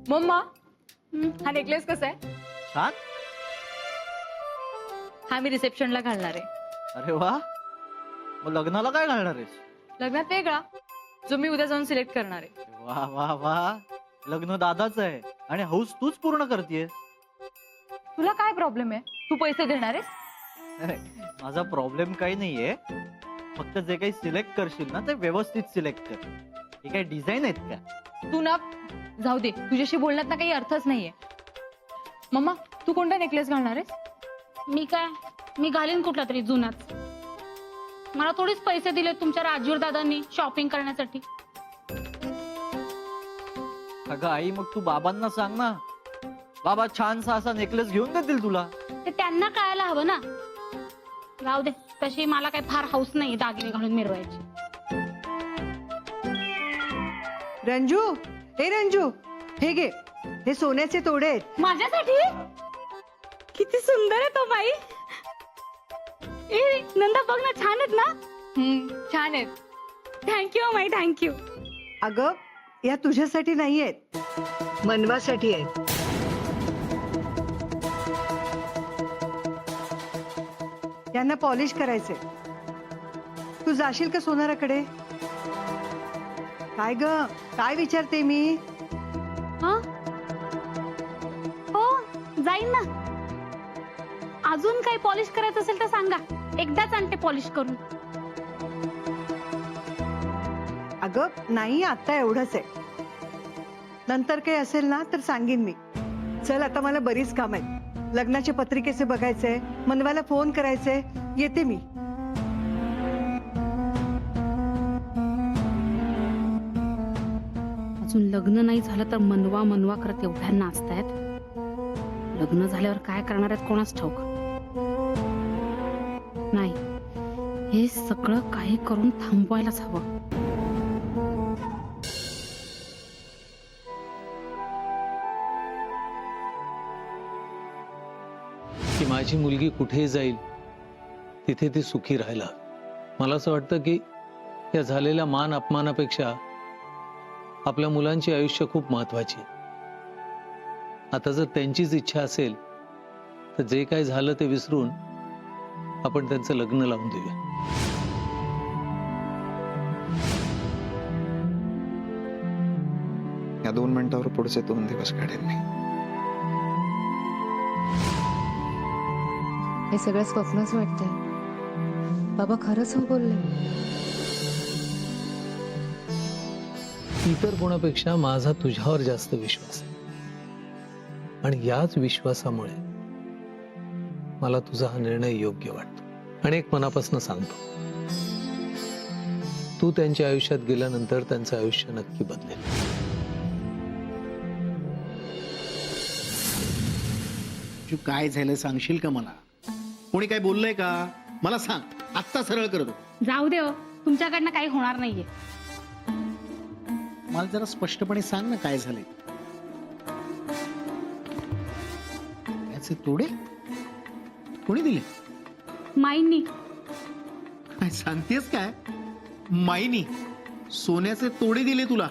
Mamma, हा necklace कसा आहे? छान. हा मी रिसेप्शनला घालणार आहे. अरे वा, मग लग्नाला काय घालणार आहेस? लग्नात वेगळा, जो मी उद्या जाऊन सिलेक्ट करणार आहे. वा वा वा, लग्न दादाच आहे आणि हौस तूच पूर्ण करतेस. तुला काय प्रॉब्लेम आहे? तू पैसे देणार आहेस? माझा प्रॉब्लेम काही नाहीये, फक्त जे काही सिलेक्ट करशील ना ते व्यवस्थित सिलेक्ट कर. हे काही डिझाईन आहेत का? तू ना जाऊ दे, तुझ्याशी बोलण्यात ना काही अर्थच नाहीये. मम्मा, तू कोणता नेकलेस घालणार आहेस? मी घालीन कुठला तरी जुनाच. मला थोडीच पैसे दिले तुमच्या राजवीर दादांनी शॉपिंग करण्यासाठी. अगं आई, मग तू बाबांना सांग ना, बाबा छानसा असा नेकलेस घेऊन देतील तुला. ते त्यांना कळायला हवं ना. राहू दे, तशी मला काही फार हौस नाही दागिने घालून मिरवायची. रंजू, हे रंजू, हे घे, हे सोन्याचे तोडे आहेत. माझ्यासाठी? किती सुंदर आहे तो बाई. ए नंदा, बघ ना, छान आहेत ना. छान आहेत. थँक्यू माई, थँक्यू. अगं, या तुझ्यासाठी नाही आहेत, मनवासाठी आहेत. यांना पॉलिश करायचे. तू जाशील का सोनाराकडे? काय ग, काय विचारते मी? हा, हो जाईन ना. अजून काही पॉलिश करायचं असेल तर सांगा, एकदाच आणते पॉलिश करून. अगं नाही, आता एवढंच आहे. नंतर काही असेल ना तर सांगेन मी. चल, आता मला बरीच काम आहेत. लग्नाचे पत्रिकेचे बघायचे, मनवाला फोन करायचे. येते मी. अजून लग्न नाही झालं तर मनवा मनवा करत एवढ्या नाचतायत. लग्न झाल्यावर काय करणार आहेत कोणाच ठाऊक नाही. हे सगळं काही करून थांबवायलाच हवं. की माझी मुलगी कुठेही जाईल तिथे ती सुखी राहायला. मला असं वाटतं की या झालेल्या मान अपमानापेक्षा आपल्या मुलांची आयुष्य खूप महत्वाची. आता जर त्यांचीच इच्छा असेल तर जे काय झालं ते विसरून आपण त्यांचं लग्न लावून देऊया. या 2 मिनिटावर पुढचे 2 दिवस काढेन मी. हे सगळं स्वप्नच वाटतंय. बाबा खरंच हो बोलले. इतर कोणापेक्षा माझा तुझ्यावर जास्त विश्वास आहे आणि याच विश्वासामुळे मला तुझा हा निर्णय योग्य वाटतो. आणि एक मनापासून सांगतो, तू त्यांच्या आयुष्यात गेल्यानंतर त्यांचं आयुष्य नक्की बदलेल. तू काय झालं सांगशील का मला? कोणी काय बोललंय का? मला सांग, आत्ता सरळ करतो. जाऊ दे हो, तुमच्याकडनं काही होणार नाहीये. मला जरा स्पष्टपणे सांग ना, काय झालंय? याचे तोडे कोणी दिले? माईंनी. काय सांगतेस काय? माईनी सोन्याचे तोडे दिले तुला?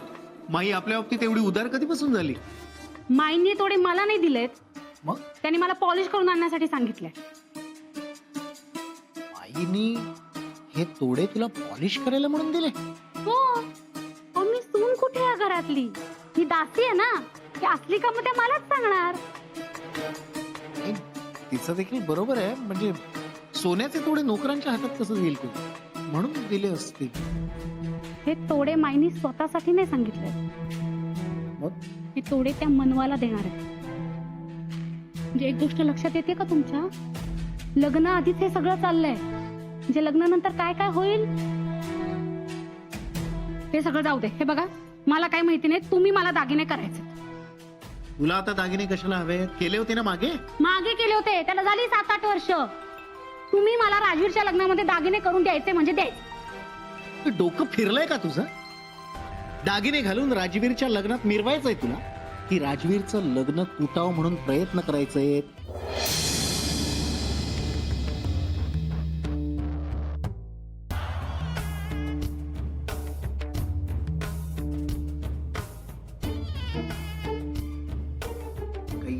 माई आपल्या बाबतीत एवढी उदार कधीपासून झाली? माईंनी तोडे मला नाही दिलेत, मग त्यांनी मला पॉलिश करून आणण्यासाठी सांगितलंय. माईनी हे तोडे तुला पॉलिश करायला म्हणून दिले? हो, अहो, मी सून कुठे आहे घरातली? ही दासी आहे ना. ती असली का मग त्या मलाच सांगणार. तिचं देखील बरोबर आहे. म्हणजे सोन्याचे तोडे नोकरांच्या हातात कसं देईल तू? म्हणून दिले असतील. हे तोडे माईंनी स्वतःसाठी नाही सांगितले. मग हे तोडे त्या मनवाला देणार आहेत. म्हणजे एक गोष्ट लक्षात येते का तुमच्या? लग्न आधीच हे सगळं चाललंय. म्हणजे लग्नानंतर काय काय होईल ते सगळं जाऊ दे. हे बघा, मला काही माहिती नाही. तुम्ही मला दागिने करायचे. तुला आता दागिने कशाला हवे? केले होते ना मागे? मागे केले होते, त्याला झाली 7-8 वर्ष. तुम्ही मला राजवीरच्या लग्नामध्ये दागिने करून द्यायचे म्हणजे द्यायचे. डोकं फिरलंय का तुझं? दागिने घालून राजवीरच्या लग्नात मिरवायचंय तुला? की राजवीरचं लग्न तुटावं म्हणून प्रयत्न करायचे?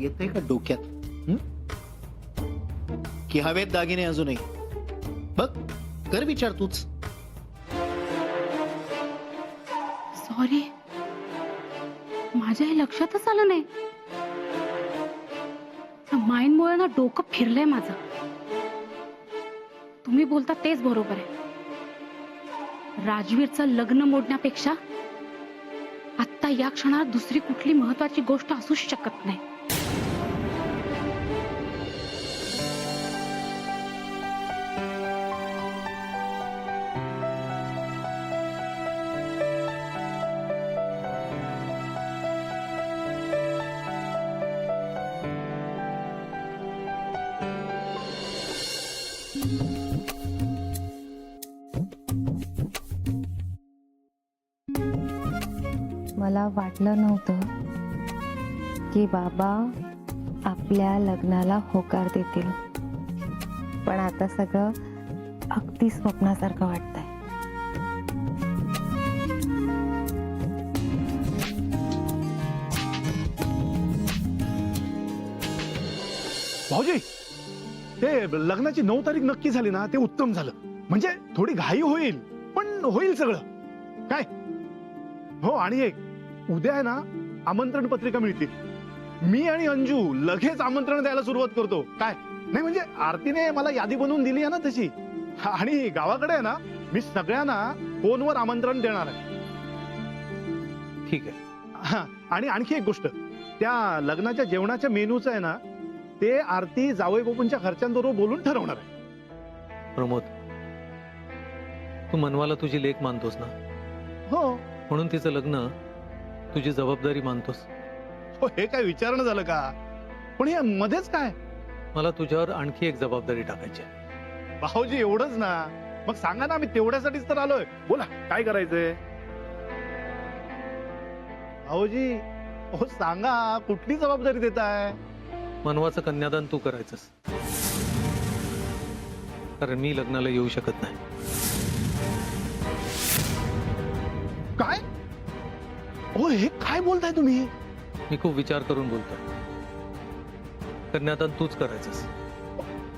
येते का डोक्यात हं? की हवेत दागिने अजूनही बघ कर विचार तूच. सॉरी, माझ्या हे लक्षातच आलं नाही. माइंडमुळे ना डोकं फिरलंय माझं. तुम्ही बोलता तेच बरोबर आहे. राजवीरचं लग्न मोडण्यापेक्षा आता या क्षणात दुसरी कुठली महत्वाची गोष्ट असूच शकत नाही. मला वाटलं नव्हतं की बाबा आपल्या लग्नाला होकार देतील, पण आता सगळं अगदी स्वप्नासारखं वाटतंय. भाऊजी, ते लग्नाची 9 तारीख नक्की झाली ना, ते उत्तम झालं. म्हणजे थोडी घाई होईल, पण होईल सगळं काय. हो, आणि एक उद्या आहे ना आमंत्रण पत्रिका मिळतील. मी आणि अंजू लगेच आमंत्रण द्यायला सुरुवात करतो काय. नाही म्हणजे आरतीने मला यादी बनवून दिली आहे ना तशी. आणि गावाकडे आहे ना मी सगळ्यांना फोनवर आमंत्रण देणार आहे. ठीक आहे. हा, आणि आणखी एक गोष्ट, त्या लग्नाच्या जेवणाच्या मेनूचं आहे ना, ते आरती जावई बापूंच्या घरच्यांबरोबर बोलून ठरवणार आहे. प्रमोद, तू मनवाला तुझी लेक मानतोस ना, हो म्हणून तिचं लग्न तुझी जबाबदारी मानतोस. हो, हे काय विचारणं झालं का. पण हे मध्येच काय. मला तुझ्यावर आणखी एक जबाबदारी टाकायची आहे. भाऊजी एवढंच ना, मग सांगा ना, मी तेवढ्यासाठीच तर आलोय. बोला काय करायचंय. भाऊजी हो सांगा, कुठली जबाबदारी देताय. मनवाचं कन्यादान तू करायचंस, कारण मी लग्नाला येऊ शकत नाही. काय. हो, हे काय बोलताय तुम्ही. मी खूप विचार करून बोलतोय. कन्यादान तूच करायचंस.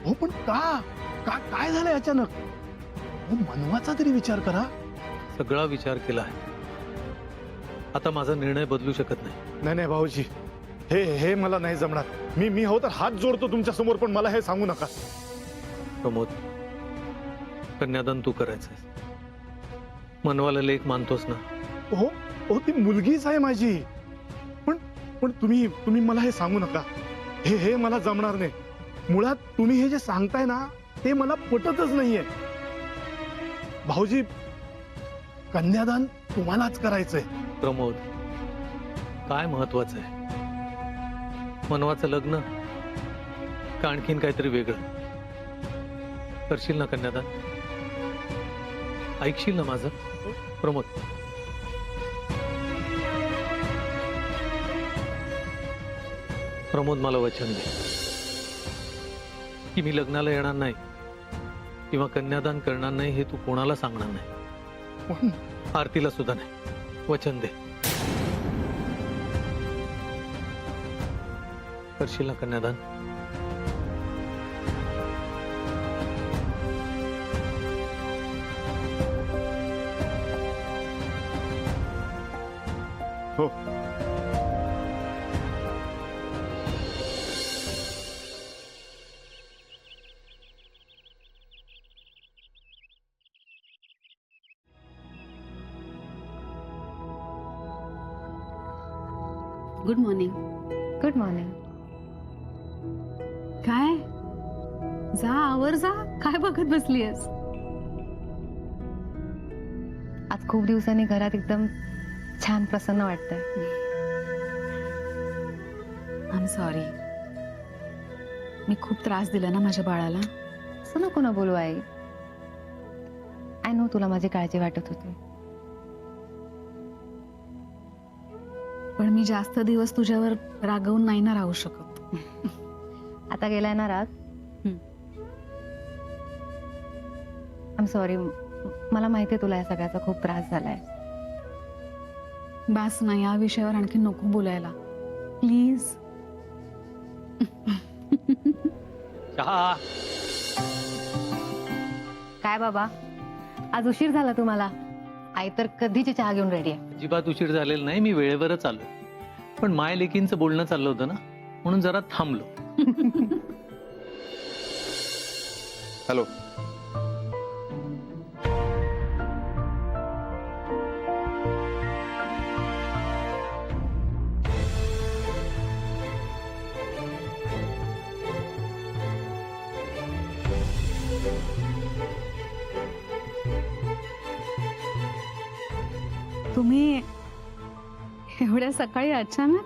हो पण का का काय झालंय अचानक. हो, मनवाचा तरी विचार करा. सगळा विचार केला आहे, आता माझा निर्णय बदलू शकत नाही. नाही नाही भाऊजी, हे हे मला नाही जमणार. मी हो तर हात जोडतो तुमच्या समोर, पण मला हे सांगू नका. प्रमोद, कन्यादान तू करायचंस. मनवाला लेक मानतोस ना. हो हो, ती मुलगीच आहे माझी. पण पण तुम्ही मला हे सांगू नका. हे हे मला जमणार नाही. मुळात तुम्ही हे जे सांगताय ना, ते मला पटतच नाहीये. भाऊजी, कन्यादान तुम्हालाच करायचंय. प्रमोद, काय महत्वाचं आहे, मनवाचं लग्न का आणखीन काहीतरी वेगळं. करशील ना कन्यादान. ऐकशील ना माझं. प्रमोद, प्रमोद, मला वचन दे की मी लग्नाला येणार नाही किंवा कन्यादान करणार नाही. हे तू कोणाला सांगणार नाही, पण आरतीला सुद्धा नाही. वचन दे. करशील ना कन्यादान. हो. Good morning. Good morning. काय, जा आवर जा. काय बघत बसलीयस. आज खूप दिवसांनी घरात एकदम छान प्रसन्न वाटतंय. आय एम सॉरी, मी खूप त्रास दिला ना माझ्या बाळाला. असं नको ना बोलू आई. आय नो तुला माझी काळजी वाटत होती. पण मी जास्त दिवस तुझ्यावर रागवून नाही ना राहू शकत. आता गेलाय ना राग. I am sorry. मला माहितीये तुला या सगळ्याचा खूप त्रास झालाय. बास ना, या विषयावर आणखी नको बोलायला प्लीज. चहा. काय बाबा, आज उशीर झाला तुम्हाला? आई तर कधीची चहा घेऊन रेडी आहे. अजिबात उशीर झालेला नाही, मी वेळेवरच आलो. पण माय लेकींचं बोलणं चाललं होतं ना, म्हणून जरा थांबलो. हॅलो. तुम्ही एवढ्या सकाळी अचानक?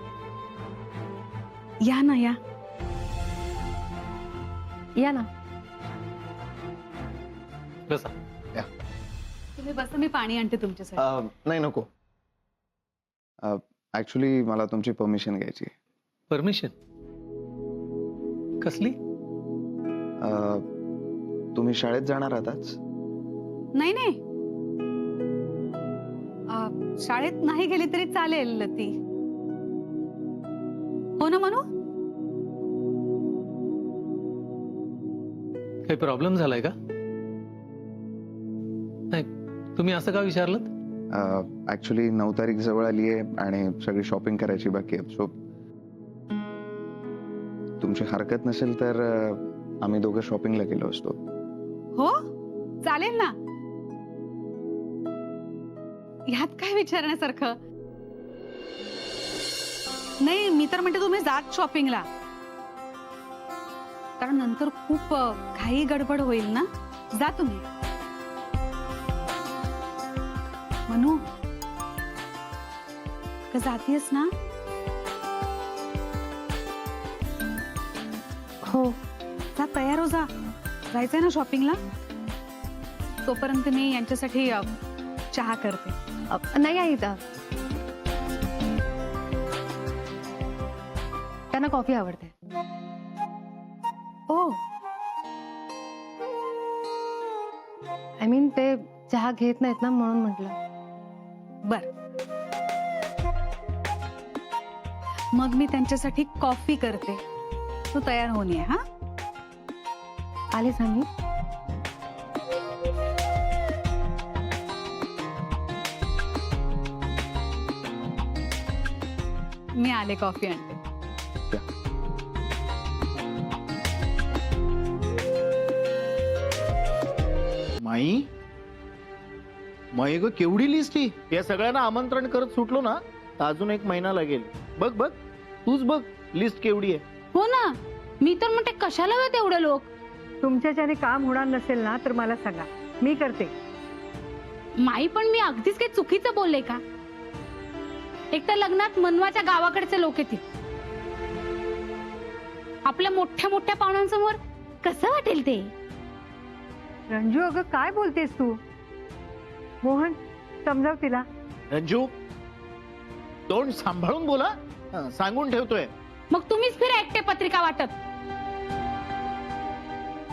या ना या. या ना. बसा. तुम्ही बसा, मी पाणी आणते तुमच्यासाठी. नाही नको. ऍक्च्युली मला तुमची परमिशन घ्यायची आहे. परमिशन कसली? तुम्ही शाळेत जाणार आहात आज? नाही नाही, शाळेत नाही गेली तरी चालेल ती. हो ना मनू? काही प्रॉब्लेम झालाय का? नाही, तुम्ही असं का विचारलं? ऍक्च्युली 9 तारीख जवळ आली आहे आणि सगळी शॉपिंग करायची बाकी आहे. सो तुमची हरकत नसेल तर आम्ही दोघं शॉपिंगला गेलो असतो. हो चालेल ना. ह्यात काय विचारण्यासारखं? नाही, मी तर म्हणते तुम्ही जात शॉपिंगला, कारण नंतर खूप घाई गडबड होईल ना. जा तुम्ही. मनू, का जातीयस ना? हो, जा तयार हो. जा, जायचंय ना शॉपिंगला. तोपर्यंत मी यांच्यासाठी चहा करते. नाही आई, त्यांना कॉफी आवडते. ओ, आय मीन ते चहा घेत नाहीत ना, म्हणून म्हटलं. बर, मग मी त्यांच्यासाठी कॉफी करते. तू तयार होऊन ये. हा, आले सांगी. मी आले, कॉफी आणते. माई माई ग, केवढी लिस्ट ही. या सगळ्यांना आमंत्रण करत सुटलो ना तर अजून 1 महिना लागेल. बघ बघ, तूच बघ लिस्ट केवढी आहे. हो ना, मी तर म्हणते कशाला हवेत एवढे लोक. तुमच्याच्याने काम होणार नसेल ना तर मला सांगा, मी करते. माई, पण मी अगदीच काही चुकीचं बोलले का? एक तर लग्नात मनवाच्या गावाकडचे लोक येतील. आपल्या मोठ्या मोठ्या पाहुण्यांसमोर कसं वाटेल ते? रंजू, अगं काय बोलतेस तू? मोहन, समजाव तिला. रंजू, तोंड सांभाळून बोला. सांगून ठेवतोय. मग तुम्हीच फिरा एकटे पत्रिका वाटत.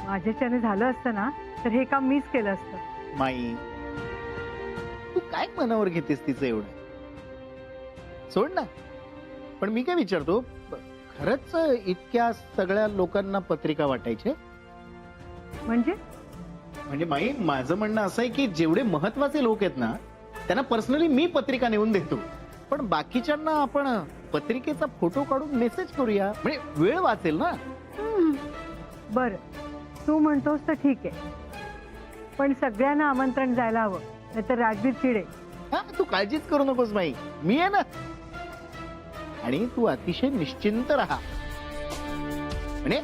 माझ्याच्याने झालं असतं ना तर हे काम मीच केलं असतं. माई, तू काय मनावर घेतेस तिचं एवढं? सोड ना. पण मी काय विचारतो, खरंच इतक्या सगळ्या लोकांना पत्रिका वाटायचे? म्हणजे माई, माझं म्हणणं असं आहे की जेवढे महत्वाचे लोक आहेत ना त्यांना पर्सनली मी पत्रिका नेऊन देतो, पण बाकीच्यांना आपण पत्रिकेचा फोटो काढून मेसेज करूया, म्हणजे वेळ वाचेल ना. बर, तू म्हणतोस तर ठीक आहे, पण सगळ्यांना आमंत्रण जायला हवं, नाहीतर राजवीर चिडे. हा, तू काळजीच करू नकोस माई, मी आहे ना. आणि तू अतिशय निश्चिंत राहा. म्हणजे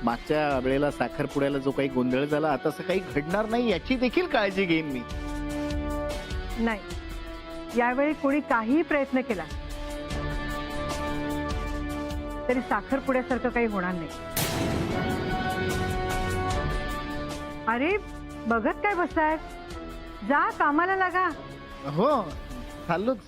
मागच्या वेळेला साखरपुड्याला जो काही गोंधळ झाला, आता असं काही घडणार नाही याची देखील काळजी घेईन मी. नाही, यावेळी कोणी काहीही प्रयत्न केला तरी साखरपुड्यासारखं काही होणार नाही. अरे, बघत काय बसलाय? जा, कामाला लागा. हो, चाललोच.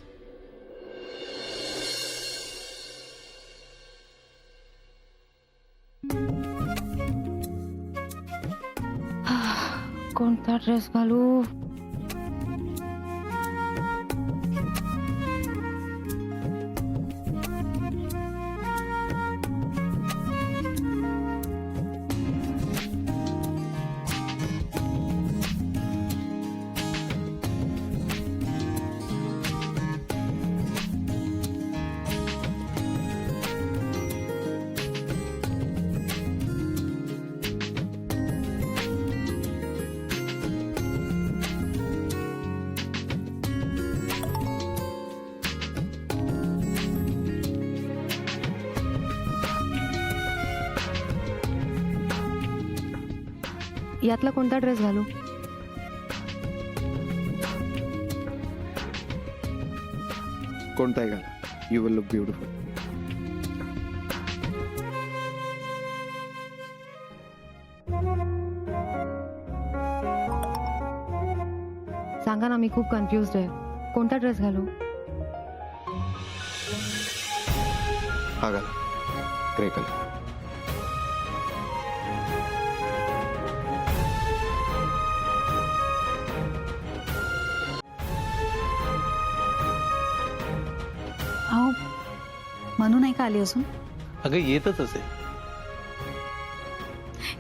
कोणता ड्रेस घालू? यातला कोणता ड्रेस घालू? कोणताही घाला, यू विल लुक ब्युटिफुल. सांगा ना, मी खूप कन्फ्युज्ड आहे. कोणता ड्रेस घालू? हा घाला, ग्रे कलर. अहो म्हणू नाही का आली अजून? अगं येतच असेल.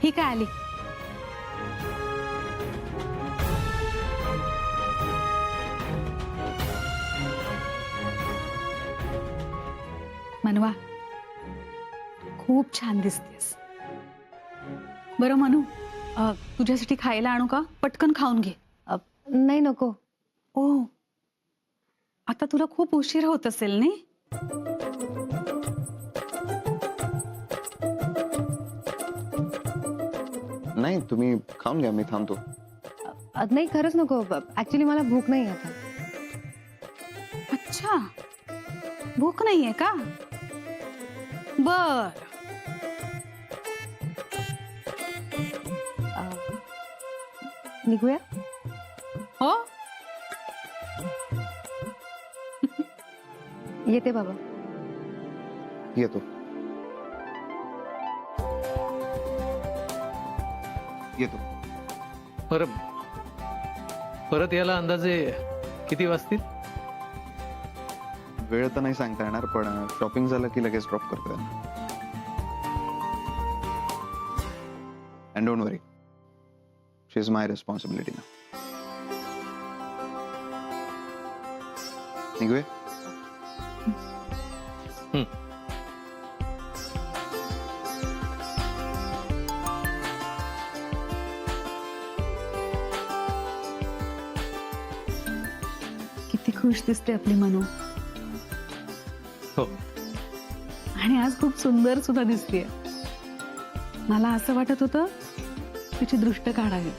ही काय आली? मनवा, खूप छान दिसतेस. बरं मनू, तुझ्यासाठी खायला आणू का? पटकन खाऊन घे. नाही, नको. ओ, आता तुला खूप उशीर होत असेल नाही? नाही, तुम्ही खाऊन घ्या, मी थांबतो. नाही, खरंच नको. ऍक्च्युली मला भूक नाही आता. अच्छा, भूक नाहीये का? बर. निघूया? हो, येते बाबा. येतो. येतो. परत याला अंदाजे किती वाजतील? वेळ तर नाही सांगता येणार, पण शॉपिंग झालं की लगेच ड्रॉप करतो त्यांना. And don't worry, she is my responsibility ना. निघूया. किती खुश दिसते आपली मनू. हो. आणि आज खूप सुंदर सुद्धा दिसतेय. मला असं वाटत होतं तिची दृष्ट काढावी.